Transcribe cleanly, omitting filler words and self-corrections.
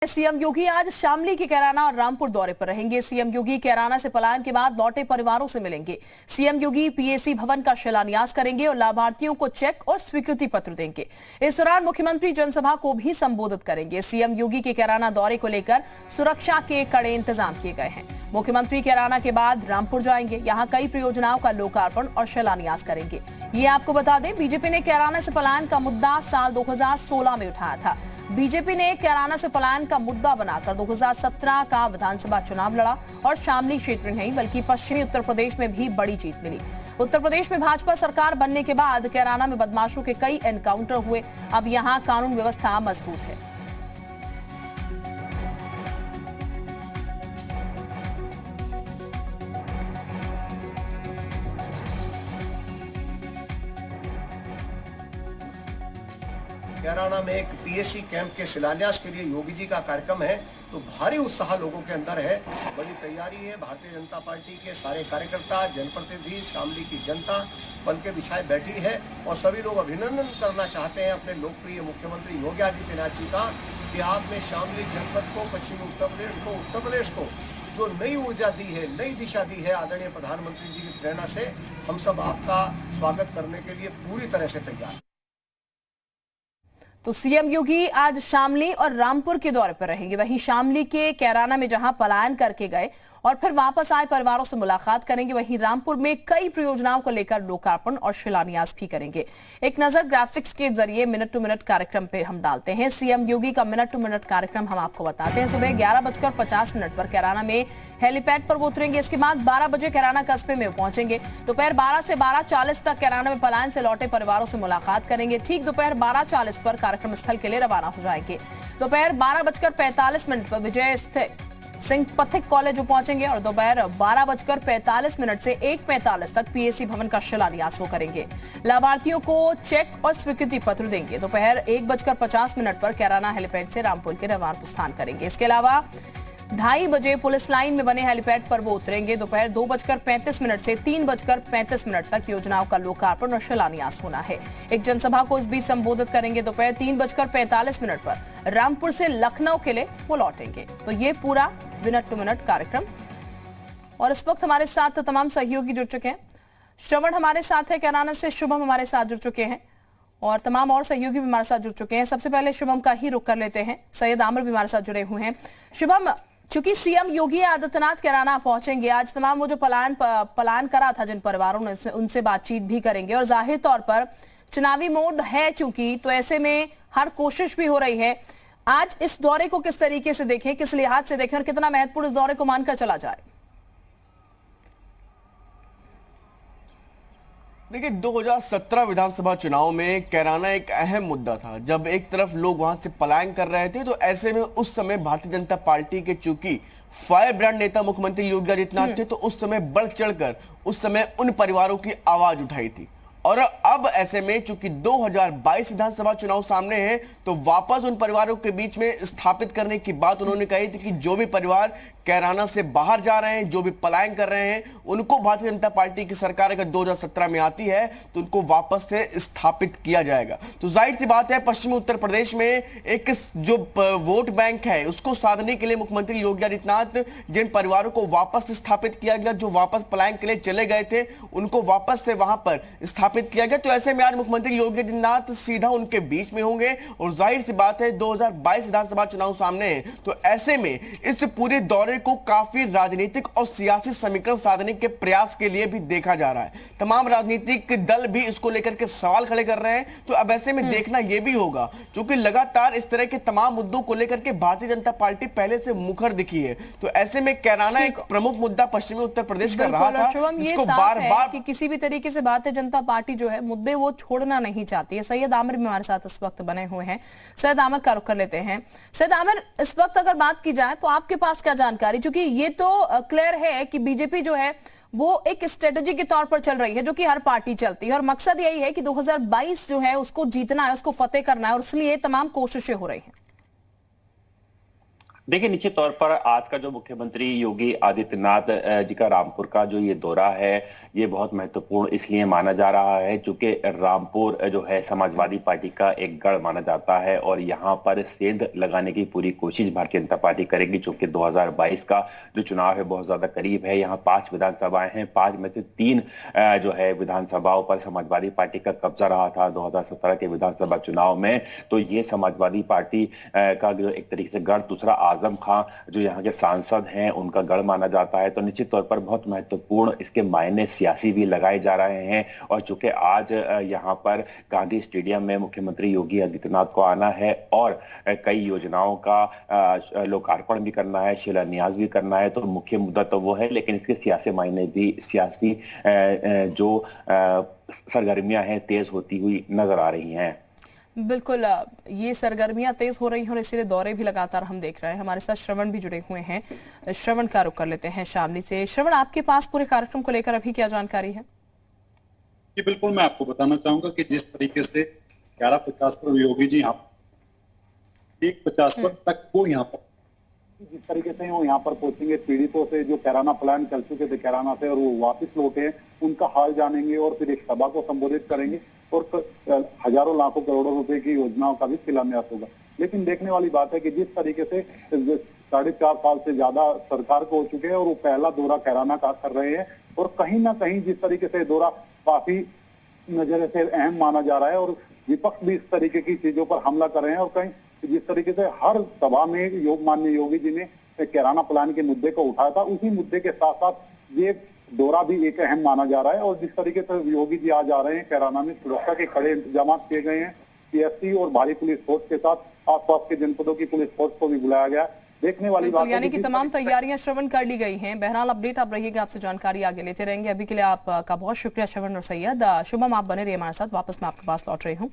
CM योगी आज शामली के कैराना और रामपुर दौरे पर रहेंगे। सीएम योगी कैराना से पलायन के बाद लौटे परिवारों से मिलेंगे। सीएम योगी पीएसी भवन का शिलान्यास करेंगे और लाभार्थियों को चेक और स्वीकृति पत्र देंगे। इस दौरान मुख्यमंत्री जनसभा को भी संबोधित करेंगे। सीएम योगी के कैराना दौरे को लेकर सुरक्षा के कड़े इंतजाम किए गए हैं। मुख्यमंत्री कैराना के बाद रामपुर जाएंगे। यहाँ कई परियोजनाओं का लोकार्पण और शिलान्यास करेंगे। ये आपको बता दें, बीजेपी ने कैराना से पलायन का मुद्दा साल 2016 में उठाया था। बीजेपी ने कैराना से पलायन का मुद्दा बनाकर 2017 का विधानसभा चुनाव लड़ा और शामली क्षेत्र नहीं बल्कि पश्चिमी उत्तर प्रदेश में भी बड़ी जीत मिली। उत्तर प्रदेश में भाजपा सरकार बनने के बाद कैराना में बदमाशों के कई एनकाउंटर हुए। अब यहां कानून व्यवस्था मजबूत है। कैराना में एक पीएसी कैंप के शिलान्यास के लिए योगी जी का कार्यक्रम है, तो भारी उत्साह लोगों के अंदर है। बड़ी तैयारी है। भारतीय जनता पार्टी के सारे कार्यकर्ता, जनप्रतिनिधि, शामली की जनता पल के बिछाए बैठी है और सभी लोग अभिनंदन करना चाहते हैं अपने लोकप्रिय मुख्यमंत्री योगी आदित्यनाथ जी का कि आपने शामली जनपद को, पश्चिमी उत्तर प्रदेश को जो नई ऊर्जा दी है, नई दिशा दी है आदरणीय प्रधानमंत्री जी की प्रेरणा से, हम सब आपका स्वागत करने के लिए पूरी तरह से तैयार। तो सीएम योगी आज शामली और रामपुर के दौरे पर रहेंगे। वहीं शामली के कैराना में जहां पलायन करके गए और फिर वापस आए परिवारों से मुलाकात करेंगे, वहीं रामपुर में कई परियोजनाओं को लेकर लोकार्पण और शिलान्यास भी करेंगे। एक नजर ग्राफिक्स के जरिए मिनट टू मिनट कार्यक्रम पे हम डालते हैं। सीएम योगी का मिनट टू मिनट कार्यक्रम हम आपको बताते हैं। सुबह 11:50 पर कैराना में हेलीपैड पर वो उतरेंगे। इसके बाद 12 बजे कैराना कस्बे में पहुंचेंगे। दोपहर 12 से 12:40 तक कैराना में पलायन से लौटे परिवारों से मुलाकात करेंगे। ठीक दोपहर 12:40 पर कार्यक्रम स्थल के लिए रवाना हो जाएंगे। दोपहर 12:45 पर विजय स्थित सिंह पथिक कॉलेज पहुंचेंगे और दोपहर 12:45 से 1:45 तक पीएसी भवन का शिलान्यास वो करेंगे। लाभार्थियों को चेक और स्वीकृति पत्र देंगे। दोपहर 1:50 पर कैराना हेलीपैड से रामपुर के रवाना प्रस्थान करेंगे। इसके अलावा 2:30 बजे पुलिस लाइन में बने हेलीपैड पर वो उतरेंगे। दोपहर 2:35 से 3:35 तक योजनाओं का लोकार्पण और शिलान्यास होना है। एक जनसभा को इस बीच संबोधित करेंगे। दोपहर 3:45 पर रामपुर से लखनऊ के लिए वो लौटेंगे। तो ये पूरा मिनट टू मिनट कार्यक्रम। और इस वक्त हमारे साथ तमाम सहयोगी जुड़ चुके हैं। श्रवण हमारे साथ है कैराना से, शुभम हमारे साथ जुड़ चुके हैं और तमाम और सहयोगी भी हमारे साथ जुड़ चुके हैं। सबसे पहले शुभम का ही रुख कर लेते हैं। सैयद आमिर भी हमारे साथ जुड़े हुए हैं। शुभम, चूंकि सीएम योगी आदित्यनाथ कैराना पहुंचेंगे, आज तमाम वो जो पलायन करा था जिन परिवारों ने, उनसे बातचीत भी करेंगे और जाहिर तौर पर चुनावी मोड है चूंकि, तो ऐसे में हर कोशिश भी हो रही है। आज इस दौरे को किस तरीके से देखें, किस लिहाज से देखें और कितना महत्वपूर्ण इस दौरे को मानकर चला जाए? देखिए, 2017 विधानसभा चुनाव में कैराना एक अहम मुद्दा था। जब एक तरफ लोग वहां से पलायन कर रहे थे, तो ऐसे में उस समय भारतीय जनता पार्टी के चूंकि फायर ब्रांड नेता मुख्यमंत्री योगी आदित्यनाथ थे, तो उस समय बढ़ चढ़कर उस समय उन परिवारों की आवाज उठाई थी। और अब ऐसे में चूंकि 2022 विधानसभा चुनाव सामने है, तो वापस उन परिवारों के बीच में स्थापित करने की बात उन्होंने कही थी कि जो भी परिवार कैराना से बाहर जा रहे हैं, जो भी पलायन कर रहे हैं, उनको भारतीय जनता पार्टी की सरकार अगर 2017 में आती है तो उनको वापस से स्थापित किया जाएगा। तो जाहिर सी बात है, पश्चिमी उत्तर प्रदेश में एक जो वोट बैंक है उसको साधने के लिए मुख्यमंत्री योगी आदित्यनाथ जिन परिवारों को वापस स्थापित किया गया, जो वापस पलायन के लिए चले गए थे, उनको वापस से वहां पर स्थापित किया गया। तो ऐसे में आज मुख्यमंत्री योगी आदित्यनाथ सीधा उनके बीच में होंगे और जाहिर सी बात है 2022 विधानसभा चुनाव सामने है, तो ऐसे में इस पूरे दौरे को काफी राजनीतिक और सियासी समीकरण साधने के प्रयास के लिए भी देखा जा रहा है। तमाम राजनीतिक दल भी इसको लेकर के सवाल खड़े कर रहे हैं। तो अब ऐसे में देखना यह भी होगा, क्योंकि लगातार इस तरह के तमाम मुद्दों को लेकर के भारतीय जनता पार्टी पहले से मुखर दिखी है। तो ऐसे में कैराना एक प्रमुख मुद्दा पश्चिमी उत्तर प्रदेश का रहा था, जिसको बार-बार कि किसी भी तरीके से भारतीय जनता पार्टी जो है मुद्दे वो छोड़ना नहीं चाहती है। सैयद आमिर भी हमारे साथ इस वक्त बने हुए हैं। सैयद आमिर का रुख कर लेते हैं। सैयद आमिर, इस वक्त अगर बात की जाए तो आपके पास क्या जानकारी, क्योंकि ये तो क्लियर है कि बीजेपी जो है वो एक स्ट्रेटेजी के तौर पर चल रही है, जो कि हर पार्टी चलती है और मकसद यही है कि 2022 जो है उसको जीतना है, उसको फतेह करना है और इसलिए तमाम कोशिशें हो रही हैं। देखिए, निश्चित तौर पर आज का जो मुख्यमंत्री योगी आदित्यनाथ जी का रामपुर का जो ये दौरा है, ये बहुत महत्वपूर्ण इसलिए माना जा रहा है क्योंकि रामपुर जो है समाजवादी पार्टी का एक गढ़ माना जाता है और यहाँ पर सेंध लगाने की पूरी कोशिश भारतीय जनता पार्टी करेगी, क्योंकि 2022 का जो चुनाव है बहुत ज्यादा करीब है। यहाँ 5 विधानसभाएं हैं, 5 में से 3 जो है विधानसभाओं पर समाजवादी पार्टी का कब्जा रहा था 2017 के विधानसभा चुनाव में। तो ये समाजवादी पार्टी का जो एक तरीके से गढ़, दूसरा आजम खां जो यहाँ के सांसद हैं उनका गढ़ माना जाता है। तो निश्चित तौर पर बहुत महत्वपूर्ण इसके मायने सियासी भी लगाए जा रहे हैं। और चूंकि आज यहाँ पर गांधी स्टेडियम में मुख्यमंत्री योगी आदित्यनाथ को आना है और कई योजनाओं का लोकार्पण भी करना है, शिलान्यास भी करना है, तो मुख्य मुद्दा तो वो है, लेकिन इसके सियासी मायने भी, सियासी जो सरगर्मियां हैं तेज होती हुई नजर आ रही हैं। बिल्कुल, ये सरगर्मियां तेज हो रही हैं और इसीलिए दौरे भी लगातार हम देख रहे हैं। हमारे साथ श्रवण भी जुड़े हुए हैं, श्रवण का रुख कर लेते हैं शामली से। श्रवण, आपके पास पूरे कार्यक्रम को लेकर अभी क्या जानकारी है? जी बिल्कुल, मैं आपको बताना चाहूंगा कि जिस तरीके से 11:50 पर योगी जी यहाँ 1:50 पर तक वो यहाँ पर जिस तरीके से वो यहाँ पर पहुंचेंगे, पीड़ितों से जो कैराना पलायन कर चुके थे कैराना से और वो वापस लौटे हैं उनका हाल जानेंगे और फिर एक सभा को संबोधित करेंगे और हजारों लाखों करोड़ों रुपए की योजनाओं का भी शिलान्यास होगा। लेकिन देखने वाली बात है कि जिस तरीके से 4.5 साल से ज्यादा सरकार को हो चुके हैं और वो पहला दौरा कैराना का कर रहे हैं और कहीं ना कहीं जिस तरीके से दौरा काफी नजर से अहम माना जा रहा है और विपक्ष भी इस तरीके की चीजों पर हमला कर रहे हैं और कहीं जिस तरीके से हर सभा में माननीय योगी जी ने कैराना प्लान के मुद्दे को उठाया था, उसी मुद्दे के साथ साथ ये दौरा भी एक अहम माना जा रहा है। और जिस तरीके से योगी जी आज आ रहे हैं कैराना में, सुरक्षा के कड़े इंतजाम किए गए हैं, पीएससी और भारी पुलिस फोर्स के साथ आसपास के जनपदों की पुलिस फोर्स को भी बुलाया गया। देखने वाली बात यानी कि तमाम तैयारियां श्रवण कर ली गई हैं। बहरहाल अपडेट आप रहिएगा, आपसे जानकारी आगे लेते रहेंगे। अभी के लिए आपका बहुत शुक्रिया श्रवण और सैयद। शुभम, आप बने रहिए हमारे साथ, वापस मैं आपके पास लौट रही हूँ।